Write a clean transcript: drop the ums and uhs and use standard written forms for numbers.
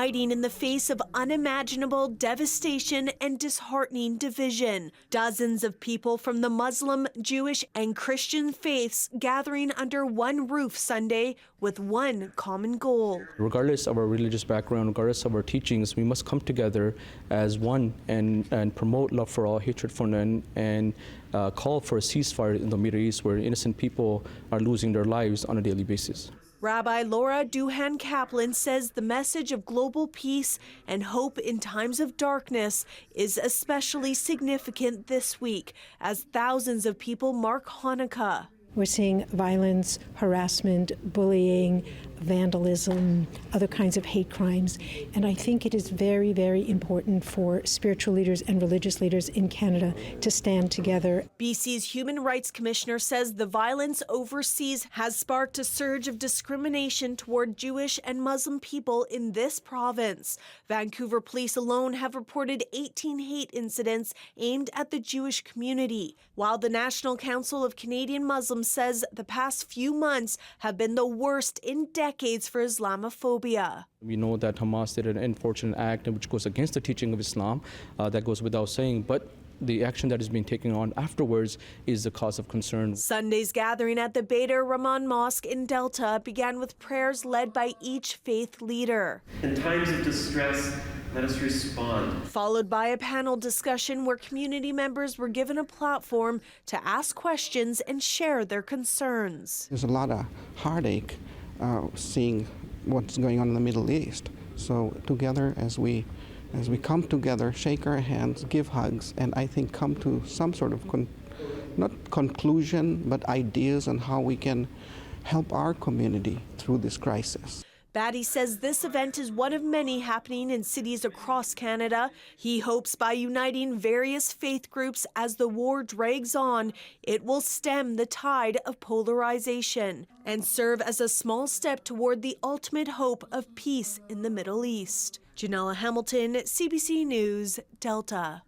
uniting in the face of unimaginable devastation and disheartening division. Dozens of people from the Muslim, Jewish, and Christian faiths gathering under one roof Sunday with one common goal. Regardless of our religious background, regardless of our teachings, we must come together as one and promote love for all, hatred for none, and call for a ceasefire in the Middle East where innocent people are losing their lives on a daily basis. Rabbi Laura Duhan-Kaplan says the message of global peace and hope in times of darkness is especially significant this week as thousands of people mark Hanukkah. We're seeing violence, harassment, bullying, vandalism, other kinds of hate crimes. And I think it is very, very important for spiritual leaders and religious leaders in Canada to stand together. BC's Human Rights Commissioner says the violence overseas has sparked a surge of discrimination toward Jewish and Muslim people in this province. Vancouver police alone have reported 18 hate incidents aimed at the Jewish community, while the National Council of Canadian Muslims says the past few months have been the worst in decades for Islamophobia. We know that Hamas did an unfortunate act which goes against the teaching of Islam. That goes without saying, but the action that is being taken on afterwards is the cause of concern. Sunday's gathering at the Beitar Rahman Mosque in Delta began with prayers led by each faith leader. In times of distress, let us respond. Followed by a panel discussion where community members were given a platform to ask questions and share their concerns. There's a lot of heartache seeing what's going on in the Middle East. So together, as we come together, shake our hands, give hugs, and I think come to some sort of, not conclusion, but ideas on how we can help our community through this crisis. Batty says this event is one of many happening in cities across Canada. He hopes by uniting various faith groups as the war drags on, it will stem the tide of polarization and serve as a small step toward the ultimate hope of peace in the Middle East. Janella Hamilton, CBC News, Delta.